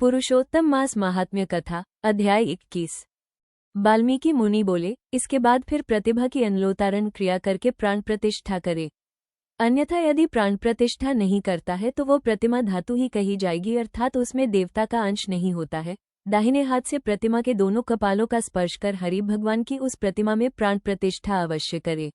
पुरुषोत्तम मास महात्म्य कथा अध्याय 21। वाल्मीकि मुनि बोले, इसके बाद फिर प्रतिभा की अनलोतारण क्रिया करके प्राण प्रतिष्ठा करे। अन्यथा यदि प्राण प्रतिष्ठा नहीं करता है तो वो प्रतिमा धातु ही कही जाएगी, अर्थात उसमें देवता का अंश नहीं होता है। दाहिने हाथ से प्रतिमा के दोनों कपालों का स्पर्श कर हरि भगवान की उस प्रतिमा में प्राण प्रतिष्ठा अवश्य करे।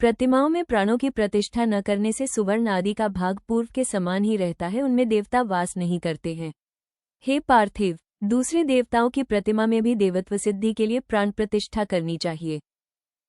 प्रतिमाओं में प्राणों की प्रतिष्ठा न करने से सुवर्ण आदि का भाग पूर्व के समान ही रहता है, उनमें देवता वास नहीं करते हैं। हे पार्थिव, दूसरे देवताओं की प्रतिमा में भी देवत्व सिद्धि के लिए प्राण प्रतिष्ठा करनी चाहिए।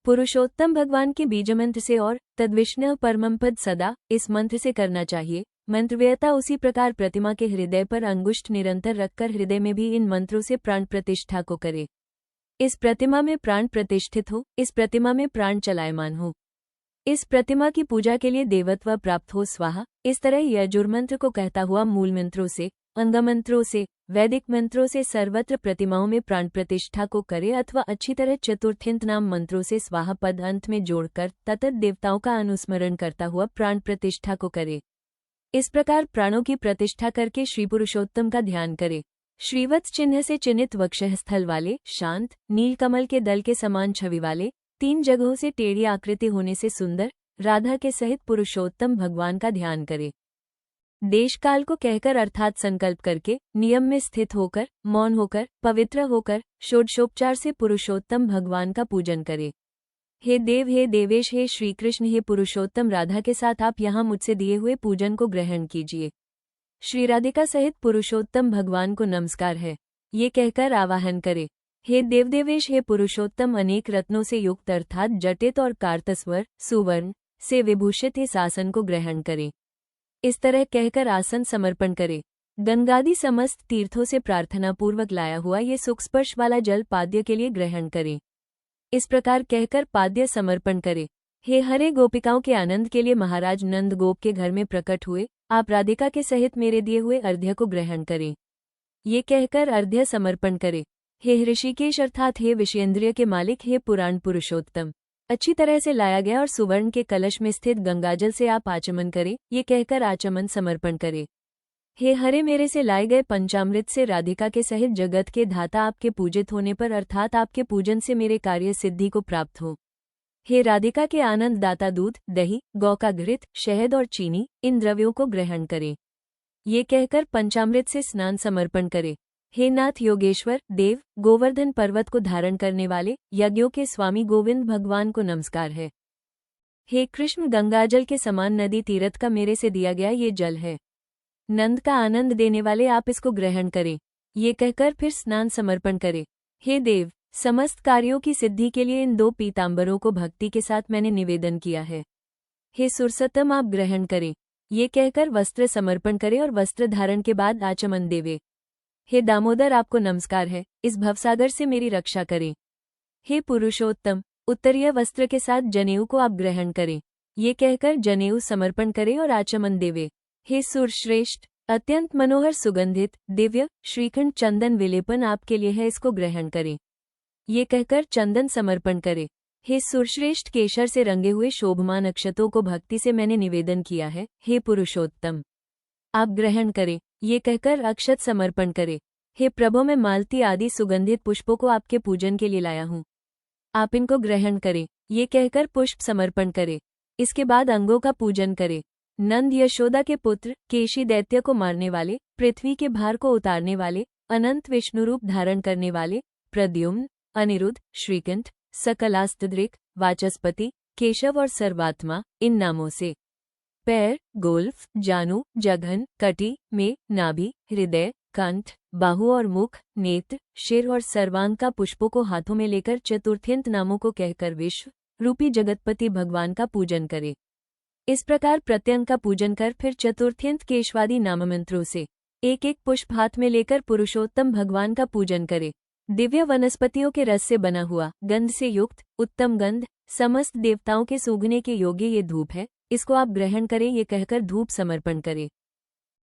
पुरुषोत्तम भगवान के बीजमंत्र से और तद्विष्णु परमं पद सदा, इस मंत्र से करना चाहिए। मंत्रव्ययता उसी प्रकार प्रतिमा के हृदय पर अंगुष्ठ निरंतर रखकर हृदय में भी इन मंत्रों से प्राण प्रतिष्ठा को करे। इस प्रतिमा में प्राण प्रतिष्ठित हो, इस प्रतिमा में प्राण चलायमान हो, इस प्रतिमा की पूजा के लिए देवत्व प्राप्त हो, स्वाहा। इस तरह यजुर्मंत्र को कहता हुआ मूल मंत्रों से, अंगमंत्रों से, वैदिक मंत्रों से सर्वत्र प्रतिमाओं में प्राण प्रतिष्ठा को करे, अथवा अच्छी तरह चतुर्थिंत नाम मंत्रों से स्वाहा पद अंत में जोड़कर ततत देवताओं का अनुस्मरण करता हुआ प्राण प्रतिष्ठा को करे। इस प्रकार प्राणों की प्रतिष्ठा करके श्री पुरुषोत्तम का ध्यान करे। श्रीवत्स चिन्ह से चिन्हित वक्षः स्थल वाले, शांत नीलकमल के दल के समान छवि वाले, 3 जगहों से टेढ़ी आकृति होने से सुंदर राधा के सहित पुरुषोत्तम भगवान का ध्यान करे। देश काल को कहकर अर्थात संकल्प करके, नियम में स्थित होकर, मौन होकर, पवित्र होकर, षोडशोपचार से पुरुषोत्तम भगवान का पूजन करे। हे देव, हे देवेश, हे श्री कृष्ण, हे पुरुषोत्तम राधा के साथ आप यहाँ मुझसे दिए हुए पूजन को ग्रहण कीजिए। श्री राधिका सहित पुरुषोत्तम भगवान को नमस्कार है, ये कहकर आवाहन करे। हे देवदेवेश, हे पुरुषोत्तम अनेक रत्नों से युक्त अर्थात जटित और कार्तस्वर सुवर्ण से विभूषित इस आसन को ग्रहण करे। इस तरह कहकर आसन समर्पण करे। गंगादि समस्त तीर्थों से प्रार्थना पूर्वक लाया हुआ ये सुखस्पर्श वाला जल पाद्य के लिए ग्रहण करे। इस प्रकार कहकर पाद्य समर्पण करे। हे हरे, गोपिकाओं के आनंद के लिए महाराज नंद गोप के घर में प्रकट हुए आप राधिका के सहित मेरे दिए हुए अर्घ्य को ग्रहण करें। ये कहकर अर्घ्य समर्पण करे। हे ऋषिकेश अर्थात हे विषयेंद्रिय के मालिक, हे पुराण पुरुषोत्तम, अच्छी तरह से लाया गया और सुवर्ण के कलश में स्थित गंगाजल से आप आचमन करें। ये कहकर आचमन समर्पण करे। हे हरे, मेरे से लाए गए पंचामृत से राधिका के सहित जगत के धाता आपके पूजित होने पर अर्थात आपके पूजन से मेरे कार्य सिद्धि को प्राप्त हो। हे राधिका के आनंद दाता दूध, दही, गौ का घृत, शहद और चीनी, इन द्रव्यों को ग्रहण करे। ये कहकर पंचामृत से स्नान समर्पण करे। हे नाथ योगेश्वर, देव, गोवर्धन पर्वत को धारण करने वाले यज्ञों के स्वामी गोविंद भगवान को नमस्कार है। हे कृष्ण, गंगाजल के समान नदी तीरथ का मेरे से दिया गया ये जल है। नंद का आनंद देने वाले आप इसको ग्रहण करें। ये कहकर फिर स्नान समर्पण करे। हे देव, समस्त कार्यों की सिद्धि के लिए इन 2 पीतांबरों को भक्ति के साथ मैंने निवेदन किया है। हे सुरसतम, आप ग्रहण करें। ये कहकर वस्त्र समर्पण करे और वस्त्र धारण के बाद आचमन देवे। हे दामोदर, आपको नमस्कार है, इस भवसागर से मेरी रक्षा करें। हे पुरुषोत्तम, उत्तरीय वस्त्र के साथ जनेऊ को आप ग्रहण करें। ये कहकर जनेऊ समर्पण करे और आचमन देवे। हे सुरश्रेष्ठ, अत्यंत मनोहर सुगंधित दिव्य श्रीखंड चंदन विलेपन आपके लिए है, इसको ग्रहण करें। ये कहकर चंदन समर्पण करे। हे सुरश्रेष्ठ, केशर से रंगे हुए शोभमान अक्षतों को भक्ति से मैंने निवेदन किया है। हे पुरुषोत्तम, आप ग्रहण करें। ये कहकर अक्षत समर्पण करे। हे प्रभु, मैं मालती आदि सुगंधित पुष्पों को आपके पूजन के लिए लाया हूँ, आप इनको ग्रहण करें। ये कहकर पुष्प समर्पण करे। इसके बाद अंगों का पूजन करे। नंद यशोदा के पुत्र, केशी दैत्य को मारने वाले, पृथ्वी के भार को उतारने वाले, अनंत विष्णु रूप धारण करने वाले, प्रद्युम्न, अनिरुद्ध, श्रीकंठ, सकलास्तद्रिक, वाचस्पति, केशव और सर्वात्मा, इन नामों से पैर, गोल्फ, जानू, जघन, कटी में, नाभि, हृदय, कंठ, बाहु और मुख, नेत्र, शिर और सर्वांग का पुष्पों को हाथों में लेकर चतुर्थिंत नामों को कहकर विश्व रूपी जगतपति भगवान का पूजन करे। इस प्रकार प्रत्यंग का पूजन कर फिर चतुर्थिंत केशवादी नाममंत्रों से एक एक पुष्प हाथ में लेकर पुरुषोत्तम भगवान का पूजन करे। दिव्य वनस्पतियों के रस से बना हुआ गंध से युक्त उत्तम गंध समस्त देवताओं के सूंघने के योग्य ये धूप है, इसको आप ग्रहण करें। ये कहकर धूप समर्पण करे।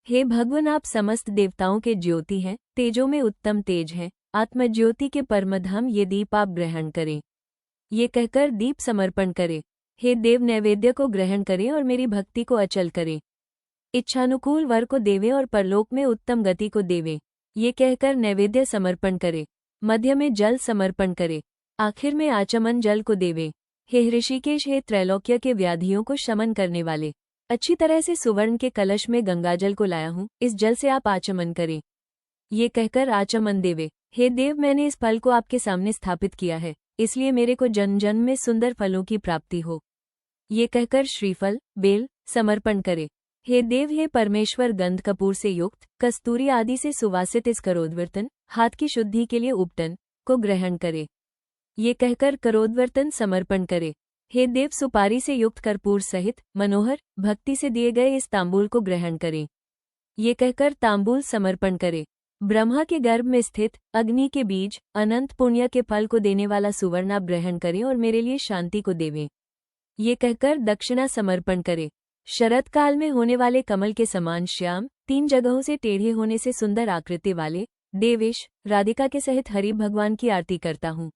हे भगवान, आप समस्त देवताओं के ज्योति हैं, तेजों में उत्तम तेज हैं, आत्मज्योति के परमधाम, ये दीप आप ग्रहण करें। ये कहकर दीप समर्पण करे। हे देव, नैवेद्य को ग्रहण करें और मेरी भक्ति को अचल करें। इच्छानुकूल वर को देवे और परलोक में उत्तम गति को देवे। ये कहकर नैवेद्य समर्पण करे। मध्य में जल समर्पण करे। आखिर में आचमन जल को देवे। हे ऋषिकेश, हे त्रैलोक्य के व्याधियों को शमन करने वाले, अच्छी तरह से सुवर्ण के कलश में गंगाजल को लाया हूँ, इस जल से आप आचमन करें। ये कहकर आचमन देवे। हे देव, मैंने इस फल को आपके सामने स्थापित किया है, इसलिए मेरे को जन्म जन्म में सुंदर फलों की प्राप्ति हो। ये कहकर श्रीफल, बेल समर्पण करे। हे देव, हे परमेश्वर, गंध कपूर से युक्त कस्तूरी आदि से सुवासित इस करोद्वर्तन, हाथ की शुद्धि के लिए उपटन को ग्रहण करे। ये कहकर करोद्वर्तन समर्पण करे। हे देव, सुपारी से युक्त कर्पूर सहित मनोहर भक्ति से दिए गए इस तांबूल को ग्रहण करें। ये कहकर तांबूल समर्पण करे। ब्रह्मा के गर्भ में स्थित अग्नि के बीज अनंत पुण्य के फल को देने वाला सुवर्ण आप ग्रहण करें और मेरे लिए शांति को देवें। ये कहकर दक्षिणा समर्पण करे। शरद काल में होने वाले कमल के समान श्याम, 3 जगहों से टेढ़े होने से सुंदर आकृति वाले देवेश राधिका के सहित हरि भगवान की आरती करता हूँ।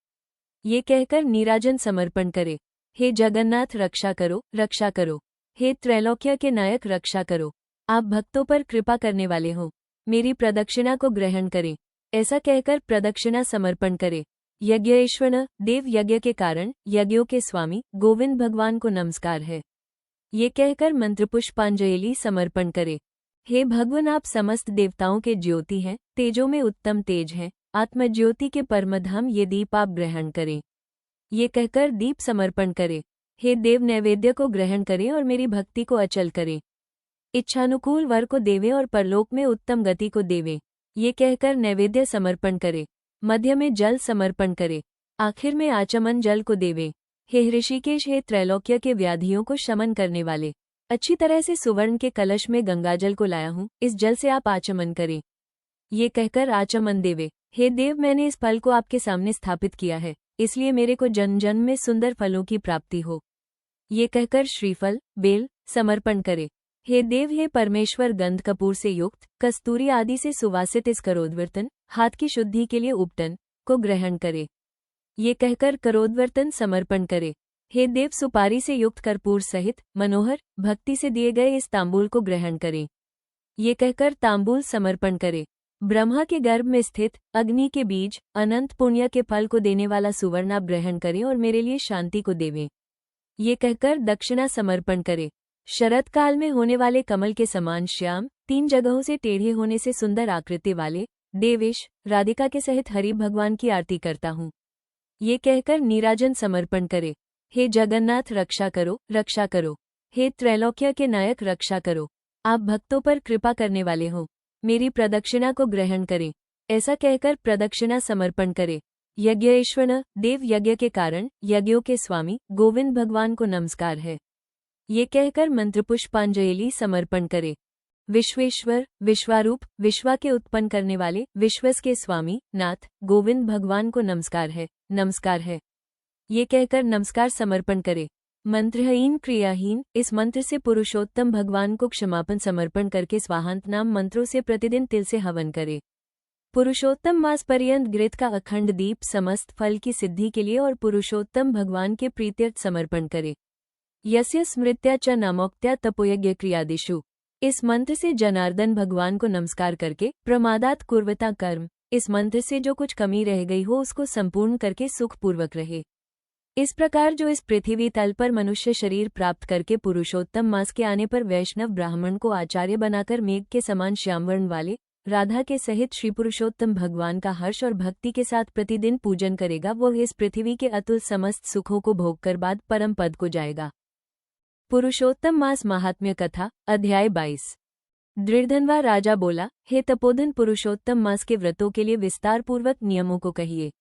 ये कहकर नीराजन समर्पण करे। हे जगन्नाथ, रक्षा करो, रक्षा करो। हे त्रैलोक्य के नायक, रक्षा करो। आप भक्तों पर कृपा करने वाले हो, मेरी प्रदक्षिणा को ग्रहण करें। ऐसा कहकर प्रदक्षिणा समर्पण करे। यज्ञेश्वर देव, यज्ञ के कारण यज्ञों के स्वामी गोविंद भगवान को नमस्कार है। ये कहकर मंत्रपुष्पांजलि समर्पण करे। हे भगवान, आप समस्त देवताओं के ज्योति हैं, तेजों में उत्तम तेज हैं, आत्मज्योति के परमधाम, ये दीप आप ग्रहण करें। ये कहकर दीप समर्पण करे। हे देव, नैवेद्य को ग्रहण करें और मेरी भक्ति को अचल करें। इच्छानुकूल वर को देवे और परलोक में उत्तम गति को देवे। ये कहकर नैवेद्य समर्पण करे। मध्य में जल समर्पण करे। आखिर में आचमन जल को देवे। हे ऋषिकेश, हे त्रैलोक्य के व्याधियों को शमन करने वाले, अच्छी तरह से सुवर्ण के कलश में गंगाजल को लाया हूँ, इस जल से आप आचमन करें। ये कहकर आचमन देवे। हे देव, मैंने इस फल को आपके सामने स्थापित किया है, इसलिए मेरे को जन्म जन्म में सुंदर फलों की प्राप्ति हो। ये कहकर श्रीफल, बेल समर्पण करे। हे देव, हे परमेश्वर, गंध कपूर से युक्त कस्तूरी आदि से सुवासित इस करोद्वर्तन, हाथ की शुद्धि के लिए उपटन को ग्रहण करे। ये कहकर करोद्वर्तन समर्पण करे। हे देव, सुपारी से युक्त कर्पूर सहित मनोहर भक्ति से दिए गए इस तांबूल को ग्रहण करें। ये कहकर तांबूल समर्पण करे। ब्रह्मा के गर्भ में स्थित अग्नि के बीज अनंत पुण्य के फल को देने वाला सुवर्ण आप ग्रहण करें और मेरे लिए शांति को देवें। ये कहकर दक्षिणा समर्पण करे। शरद काल में होने वाले कमल के समान श्याम, 3 जगहों से टेढ़े होने से सुंदर आकृति वाले देवेश राधिका के सहित हरि भगवान की आरती करता हूँ। ये कहकर नीराजन समर्पण करे। हे जगन्नाथ, रक्षा करो, रक्षा करो। हे त्रैलोक्य के नायक, रक्षा करो। आप भक्तों पर कृपा करने वाले हो, मेरी प्रदक्षिणा को ग्रहण करें। ऐसा कहकर प्रदक्षिणा समर्पण करे। यज्ञेश्वर देव, यज्ञ के कारण यज्ञों के स्वामी गोविंद भगवान को नमस्कार है। ये कहकर मंत्रपुष्पांजलि समर्पण करे। विश्वेश्वर विश्वारूप, विश्वा के उत्पन्न करने वाले विश्वस के स्वामी नाथ गोविंद भगवान को नमस्कार है, नमस्कार है। ये कहकर नमस्कार समर्पण करे। मंत्रहीन क्रियाहीन, इस मंत्र से पुरुषोत्तम भगवान को क्षमापन समर्पण करके स्वाहांत नाम मंत्रों से प्रतिदिन तिल से हवन करे। पुरुषोत्तम मास पर्यंत घृत का अखंड दीप समस्त फल की सिद्धि के लिए और पुरुषोत्तम भगवान के प्रीत्यर्थ समर्पण करे। यस्य स्मृत्या च नामोक्त्या तपोयज्ञ क्रियादिषु, इस मंत्र से जनार्दन भगवान को नमस्कार करके प्रमादात कुर्वता कर्म, इस मंत्र से जो कुछ कमी रह गई हो उसको संपूर्ण करके सुखपूर्वक रहे। इस प्रकार जो इस पृथ्वी तल पर मनुष्य शरीर प्राप्त करके पुरुषोत्तम मास के आने पर वैष्णव ब्राह्मण को आचार्य बनाकर मेघ के समान श्यामवर्ण वाले राधा के सहित श्री पुरुषोत्तम भगवान का हर्ष और भक्ति के साथ प्रतिदिन पूजन करेगा, वो इस पृथ्वी के अतुल समस्त सुखों को भोगकर बाद परम पद को जाएगा। पुरुषोत्तम मास महात्म्य कथा, अध्याय 22। दृढ़धनवा राजा बोला, हे तपोधन, पुरुषोत्तम मास के व्रतों के लिए विस्तार पूर्वक नियमों को कहिए।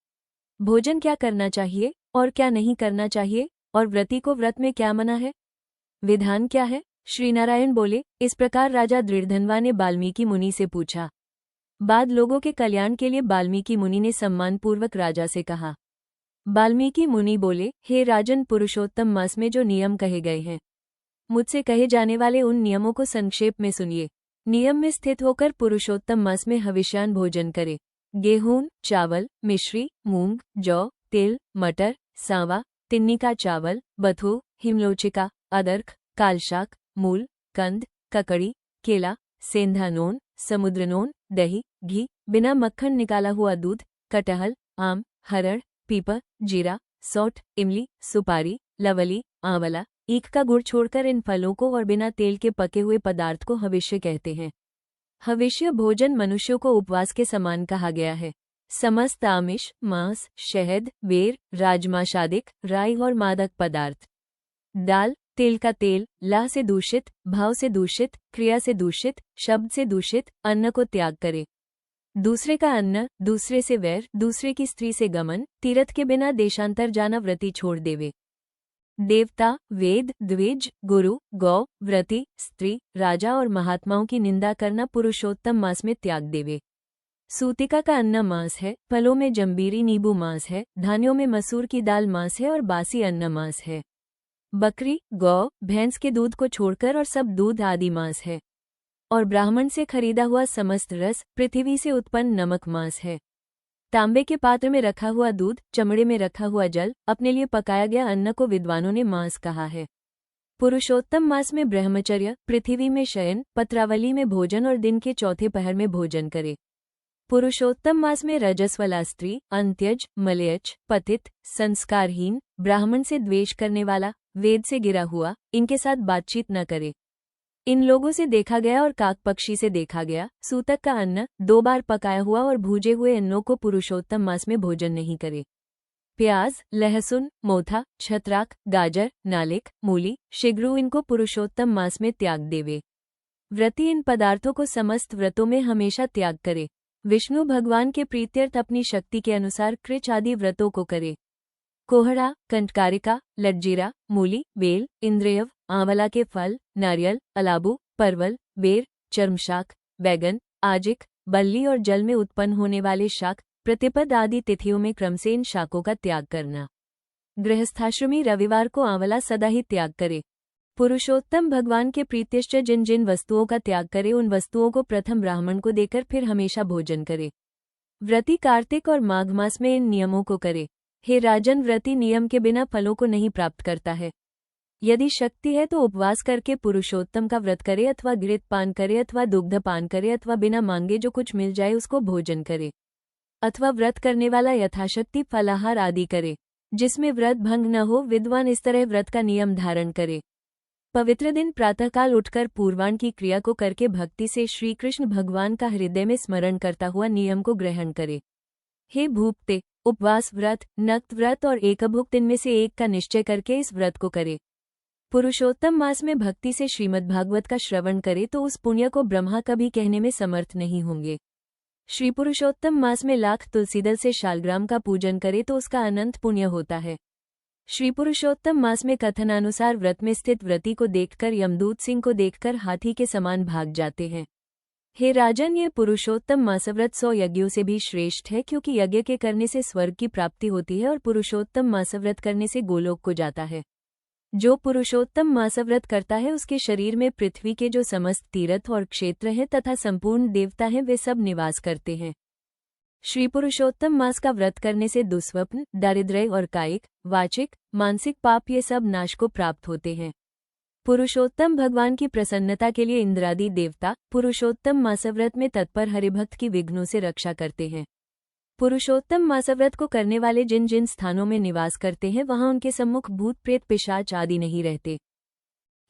भोजन क्या करना चाहिए और क्या नहीं करना चाहिए, और व्रती को व्रत में क्या मना है, विधान क्या है। श्रीनारायण बोले, इस प्रकार राजा दृढ़धनवा ने वाल्मीकि मुनि से पूछा। बाद लोगों के कल्याण के लिए वाल्मीकि मुनि ने सम्मानपूर्वक राजा से कहा। वाल्मीकि मुनि बोले, हे राजन, पुरुषोत्तम मास में जो नियम कहे गए हैं, मुझसे कहे जाने वाले उन नियमों को संक्षेप में सुनिए। नियम में स्थित होकर पुरुषोत्तम मास में हविष्यान भोजन करे। गेहूं, चावल, मिश्री, मूंग, जौ, तिल, मटर, सांवा, तिन्नी का चावल, बथू, हिमलोचिका, अदरक, कालशाक, मूल, कंद, ककड़ी, केला, सेंधा नोन, समुद्र नोन, दही, घी, बिना मक्खन निकाला हुआ दूध, कटहल, आम, हरड़, पीपल, जीरा, सौंठ, इमली, सुपारी, लवली, आंवला, ईख का गुड़ छोड़कर इन फलों को और बिना तेल के पके हुए पदार्थ को हविष्य कहते हैं। हविष्य भोजन मनुष्यों को उपवास के समान कहा गया है। समस्त आमिष, मांस, शहद, बेर, राजमाशादिक, राई और मादक पदार्थ, दाल, तेल का तेल, लाह से दूषित, भाव से दूषित, क्रिया से दूषित, शब्द से दूषित अन्न को त्याग करे। दूसरे का अन्न, दूसरे से वैर, दूसरे की स्त्री से गमन, तीर्थ के बिना देशांतर जाना व्रती छोड़ देवे। देवता, वेद, द्विज, गुरु, गौ, व्रती, स्त्री, राजा और महात्माओं की निंदा करना पुरुषोत्तम मास में त्याग देवे। सूतिका का अन्न मांस है, फलों में जंबीरी नींबू मांस है, धान्यों में मसूर की दाल मांस है और बासी अन्न मांस है। बकरी, गौ, भैंस के दूध को छोड़कर और सब दूध आदि मांस है। और ब्राह्मण से खरीदा हुआ समस्त रस, पृथ्वी से उत्पन्न नमक मांस है। तांबे के पात्र में रखा हुआ दूध, चमड़े में रखा हुआ जल, अपने लिए पकाया गया अन्न को विद्वानों ने मांस कहा है। पुरुषोत्तम मास में ब्रह्मचर्य, पृथ्वी में शयन, पत्रावली में भोजन और दिन के चौथे पहर में भोजन करे। पुरुषोत्तम मास में रजस्वला स्त्री, अंत्यज, मलयच, पतित, संस्कारहीन, ब्राह्मण से द्वेष करने वाला, वेद से गिरा हुआ, इनके साथ बातचीत न करे। इन लोगों से देखा गया और काक पक्षी से देखा गया। सूतक का अन्न, 2 बार पकाया हुआ और भूजे हुए अन्नों को पुरुषोत्तम मास में भोजन नहीं करे। प्याज, लहसुन, मोथा, छत्राक, गाजर, नालिक, मूली, शिग्रू इनको पुरुषोत्तम मास में त्याग देवे। व्रती इन पदार्थों को समस्त व्रतों में हमेशा त्याग करे। विष्णु भगवान के प्रीत्यर्थ अपनी शक्ति के अनुसार कृच आदि व्रतों को करे। कोहड़ा, कंटकारिका, लज्जीरा, मूली, बेल, इंद्रियव, आंवला के फल, नारियल, अलाबू, परवल, बेर, चर्मशाक, बैगन, आजिक, बल्ली और जल में उत्पन्न होने वाले शाक, प्रतिपद आदि तिथियों में क्रम से इन शाकों का त्याग करना। गृहस्थाश्रमी रविवार को आंवला सदा ही त्याग करे। पुरुषोत्तम भगवान के प्रीत्यश्च जिन जिन वस्तुओं का त्याग करे उन वस्तुओं को प्रथम ब्राह्मण को देकर फिर हमेशा भोजन करे। व्रती कार्तिक और माघ मास में इन नियमों को करे। हे राजन, व्रती नियम के बिना फलों को नहीं प्राप्त करता है। यदि शक्ति है तो उपवास करके पुरुषोत्तम का व्रत करे अथवा घृत पान करे अथवा दुग्ध पान करे अथवा बिना मांगे जो कुछ मिल जाए उसको भोजन करे, अथवा व्रत करने वाला यथाशक्ति फलाहार आदि करे। जिसमें व्रत भंग न हो, विद्वान इस तरह व्रत का नियम धारण करे। पवित्र दिन प्रातःकाल उठकर पूर्वाण की क्रिया को करके भक्ति से श्री कृष्ण भगवान का हृदय में स्मरण करता हुआ नियम को ग्रहण करे। हे भूपते, उपवास व्रत, नक्त व्रत और एकभुक्त इनमें से एक का निश्चय करके इस व्रत को करे। पुरुषोत्तम मास में भक्ति से श्रीमद्भागवत का श्रवण करे तो उस पुण्य को ब्रह्मा कभी कहने में समर्थ नहीं होंगे। श्री पुरुषोत्तम मास में लाख तुलसीदल से शालग्राम का पूजन करे तो उसका अनंत पुण्य होता है। श्री पुरुषोत्तम मास में कथनानुसार व्रत में स्थित व्रती को देखकर यमदूत सिंह को देखकर हाथी के समान भाग जाते हैं। हे राजन, ये पुरुषोत्तम मासव्रत 100 यज्ञों से भी श्रेष्ठ है, क्योंकि यज्ञ के करने से स्वर्ग की प्राप्ति होती है और पुरुषोत्तम मासव्रत करने से गोलोक को जाता है। जो पुरुषोत्तम मासव्रत करता है उसके शरीर में पृथ्वी के जो समस्त तीर्थ और क्षेत्र हैं तथा संपूर्ण देवता हैं वे सब निवास करते हैं। श्री पुरुषोत्तम मास का व्रत करने से दुस्वप्न, दारिद्र्य और कायिक, वाचिक, मानसिक पाप ये सब नाश को प्राप्त होते हैं। पुरुषोत्तम भगवान की प्रसन्नता के लिए इंद्रादि देवता पुरुषोत्तम मासव्रत में तत्पर हरिभक्त की विघ्नों से रक्षा करते हैं। पुरुषोत्तम मासव्रत को करने वाले जिन जिन स्थानों में निवास करते हैं वहां उनके सम्मुख भूत प्रेत पिशाच आदि नहीं रहते।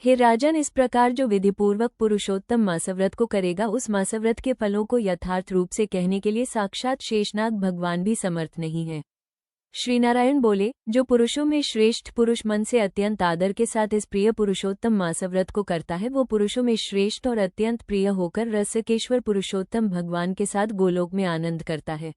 हे राजन, इस प्रकार जो विधिपूर्वक पुरुषोत्तम मासव्रत को करेगा उस मासव्रत के फलों को यथार्थ रूप से कहने के लिए साक्षात शेषनाग भगवान भी समर्थ नहीं है। श्री नारायण बोले, जो पुरुषों में श्रेष्ठ पुरुष मन से अत्यंत आदर के साथ इस प्रिय पुरुषोत्तम मासव्रत को करता है वो पुरुषों में श्रेष्ठ और अत्यंत प्रिय होकर रसकेश्वर पुरुषोत्तम भगवान के साथ गोलोक में आनंद करता है।